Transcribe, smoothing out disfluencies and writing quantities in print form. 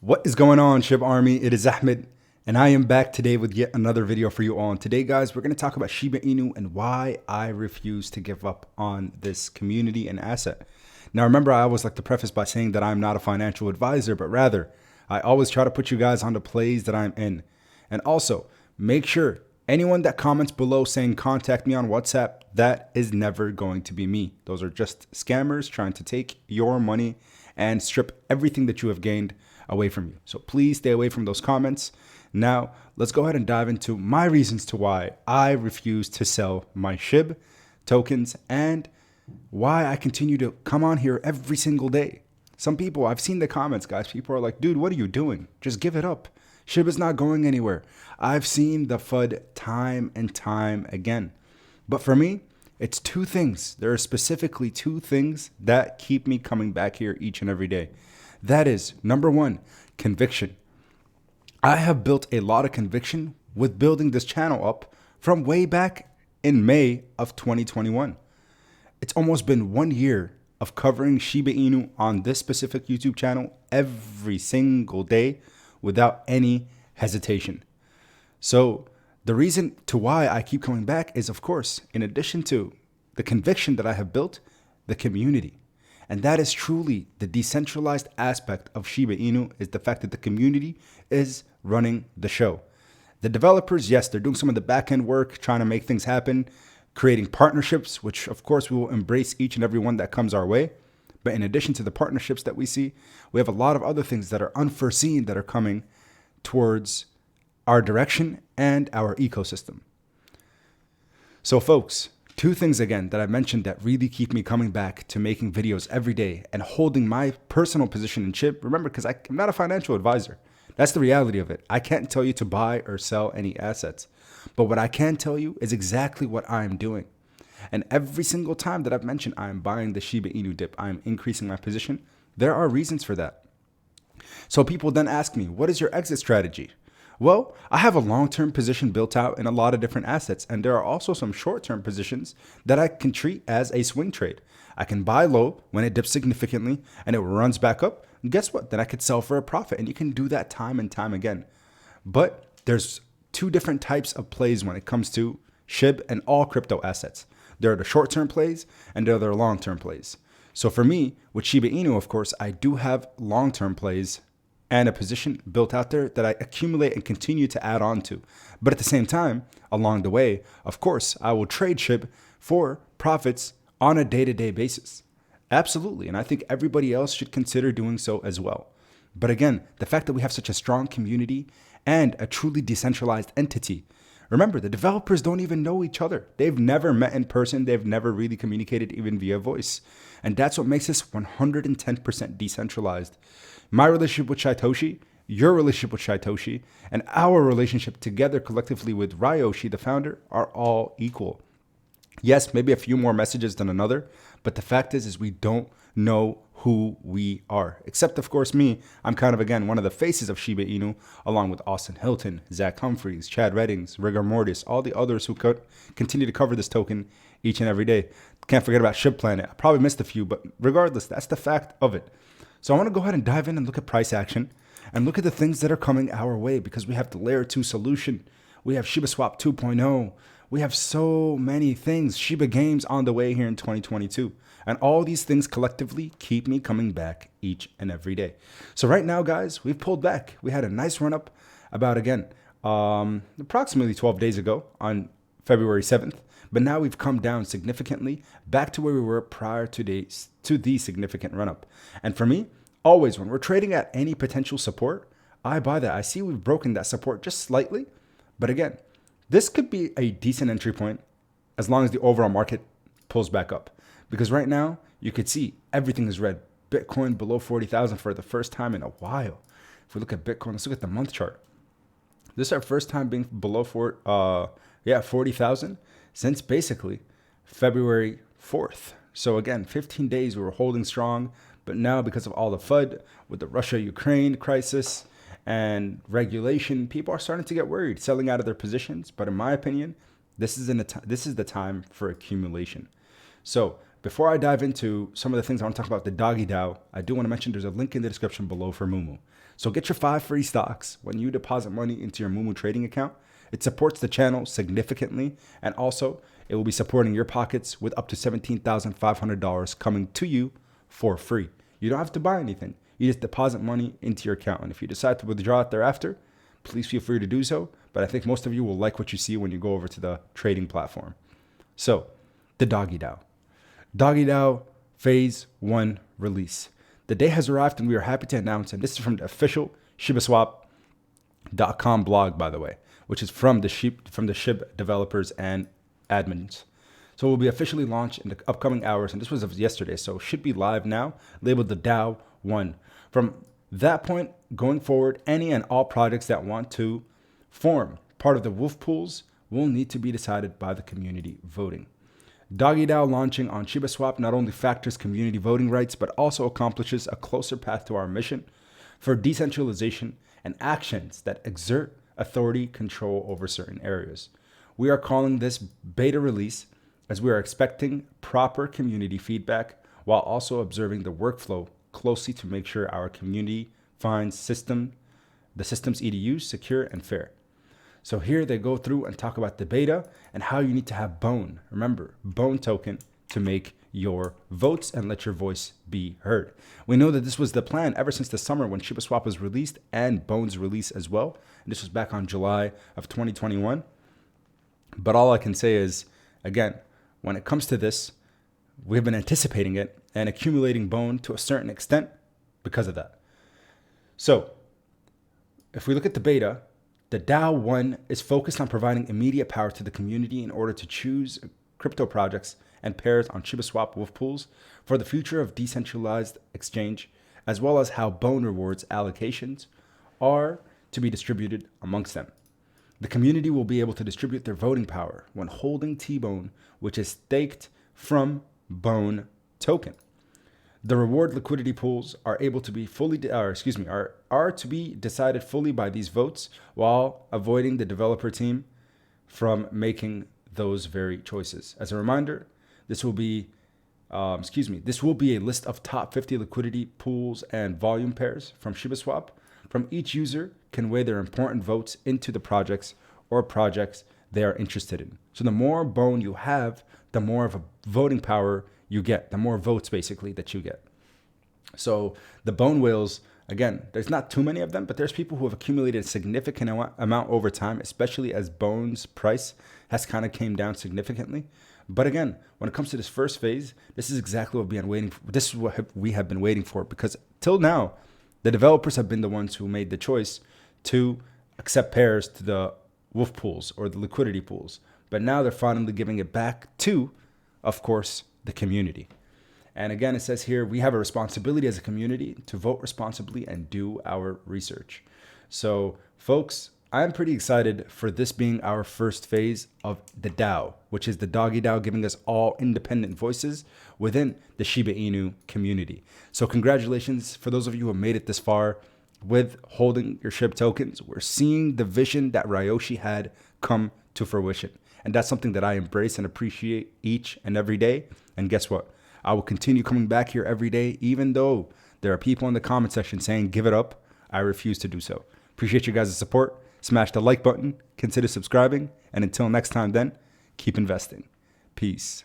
What is going on, SHIB Army? It is Ahmed, and I am back today with yet another video for you all. And today, guys, we're going to talk about Shiba Inu and why I refuse to give up on this community and asset. Now, remember, I always like to preface by saying that I'm not a financial advisor, but rather, I always try to put you guys on the plays that I'm in. And also, make sure anyone that comments below saying contact me on WhatsApp, that is never going to be me. Those are just scammers trying to take your money and strip everything that you have gained away from you. So please stay away from those comments. Now, let's go ahead and dive into my reasons to why I refuse to sell my SHIB tokens and why I continue to come on here every single day. Some people, I've seen the comments, guys. People are like, dude, what are you doing? Just give it up. SHIB is not going anywhere. I've seen the FUD time and time again. But for me, it's two things. There are specifically two things that keep me coming back here each and every day. That is, number one, conviction. I have built a lot of conviction with building this channel up from way back in May of 2021. It's almost been 1 year of covering Shiba Inu on this specific YouTube channel every single day without any hesitation. So the reason to why I keep coming back is, of course, in addition to the conviction that I have built, the community. And that is truly the decentralized aspect of Shiba Inu, is the fact that the community is running the show. The developers, yes, they're doing some of the back-end work, trying to make things happen, creating partnerships, which of course we will embrace each and every one that comes our way. But in addition to the partnerships that we see, we have a lot of other things that are unforeseen that are coming towards our direction and our ecosystem. So folks, two things again that I mentioned that really keep me coming back to making videos every day and holding my personal position in SHIB. Remember, because I'm not a financial advisor. That's the reality of it. I can't tell you to buy or sell any assets. But what I can tell you is exactly what I'm doing. And every single time that I've mentioned I'm buying the Shiba Inu dip, I'm increasing my position, there are reasons for that. So people then ask me, what is your exit strategy? Well, I have a long-term position built out in a lot of different assets, and there are also some short-term positions that I can treat as a swing trade. I can buy low when it dips significantly and it runs back up. And guess what? Then I could sell for a profit, and you can do that time and time again. But there's two different types of plays when it comes to SHIB and all crypto assets. There are the short-term plays and there are the long-term plays. So for me, with Shiba Inu, of course, I do have long-term plays and a position built out there that I accumulate and continue to add on to. But at the same time, along the way, of course, I will trade SHIB for profits on a day-to-day basis. Absolutely. And I think everybody else should consider doing so as well. But again, the fact that we have such a strong community and a truly decentralized entity. Remember, the developers don't even know each other. They've never met in person. They've never really communicated even via voice. And that's what makes us 110% decentralized. My relationship with Satoshi, your relationship with Satoshi, and our relationship together collectively with Ryoshi, the founder, are all equal. Yes, maybe a few more messages than another, but the fact is we don't know who we are. Except, of course, me. I'm kind of, again, one of the faces of Shiba Inu, along with Austin Hilton, Zach Humphreys, Chad Reddings, Rigor Mortis, all the others who could continue to cover this token each and every day. Can't forget about SHIB Planet. I probably missed a few, but regardless, that's the fact of it. So I want to go ahead and dive in and look at price action and look at the things that are coming our way, because we have the layer 2 solution. We have SHIBASWAP 2.0. We have so many things. Shiba Games on the way here in 2022. And all these things collectively keep me coming back each and every day. So right now, guys, we've pulled back. We had a nice run up about, again, approximately 12 days ago on February 7th. But now we've come down significantly back to where we were prior to the significant run up. And for me, always when we're trading at any potential support, I buy that. I see we've broken that support just slightly. But again, this could be a decent entry point as long as the overall market pulls back up. Because right now, you could see everything is red. Bitcoin below 40,000 for the first time in a while. If we look at Bitcoin, let's look at the month chart. This is our first time being below 40,000 since basically February 4th. So again, 15 days we were holding strong. But now, because of all the FUD with the Russia-Ukraine crisis and regulation, people are starting to get worried, selling out of their positions. But in my opinion, this is the time for accumulation. So before I dive into some of the things I want to talk about, the Doggy DAO, I do want to mention there's a link in the description below for Mumu. So get your 5 free stocks when you deposit money into your Moomoo trading account. It supports the channel significantly, and also it will be supporting your pockets with up to $17,500 coming to you for free. You don't have to buy anything. You just deposit money into your account. And if you decide to withdraw it thereafter, please feel free to do so. But I think most of you will like what you see when you go over to the trading platform. So, the Doggy DAO. Doggy DAO Phase 1 release. The day has arrived and we are happy to announce, and this is from the official SHIBASWAP.com blog, by the way, which is from the SHIB developers and admins. So it will be officially launched in the upcoming hours, and this was of yesterday, so it should be live now, labeled the DAO 1. From that point going forward, any and all projects that want to form part of the wolf pools will need to be decided by the community voting. Doggy DAO launching on SHIBASWAP not only factors community voting rights, but also accomplishes a closer path to our mission for decentralization and actions that exert authority control over certain areas. We are calling this beta release as we are expecting proper community feedback while also observing the workflow closely to make sure our community finds the system's EDUs secure and fair. So here they go through and talk about the beta and how you need to have Bone. Remember, Bone token to make your votes and let your voice be heard. We know that this was the plan ever since the summer when SHIBASWAP was released and Bone's release as well. And this was back on July of 2021. But all I can say is, again, when it comes to this, we've been anticipating it and accumulating Bone to a certain extent because of that. So if we look at the beta, the DAO 1 is focused on providing immediate power to the community in order to choose crypto projects and pairs on SHIBASWAP wolf pools for the future of decentralized exchange, as well as how Bone rewards allocations are to be distributed amongst them. The community will be able to distribute their voting power when holding T-Bone, which is staked from Bone token. The reward liquidity pools are able to be are to be decided fully by these votes while avoiding the developer team from making those very choices. As a reminder, this will be a list of top 50 liquidity pools and volume pairs from SHIBASWAP. From each user can weigh their important votes into the projects they are interested in. So the more Bone you have, the more of a voting power you get, the more votes basically that you get. So the Bone whales, again, there's not too many of them, but there's people who have accumulated a significant amount over time, especially as Bone's price has kind of came down significantly. But again, when it comes to this first phase, this is exactly what we have been waiting for, because till now, the developers have been the ones who made the choice to accept pairs to the wolf pools or the liquidity pools. But now they're finally giving it back to, of course, the community. And again, it says here, we have a responsibility as a community to vote responsibly and do our research. So folks, I'm pretty excited for this being our first phase of the DAO, which is the Doggy DAO, giving us all independent voices within the Shiba Inu community. So congratulations for those of you who have made it this far with holding your SHIB tokens. We're seeing the vision that Ryoshi had come to fruition. And that's something that I embrace and appreciate each and every day. And guess what? I will continue coming back here every day, even though there are people in the comment section saying, give it up. I refuse to do so. Appreciate you guys' support. Smash the like button, consider subscribing, and until next time then, keep investing. Peace.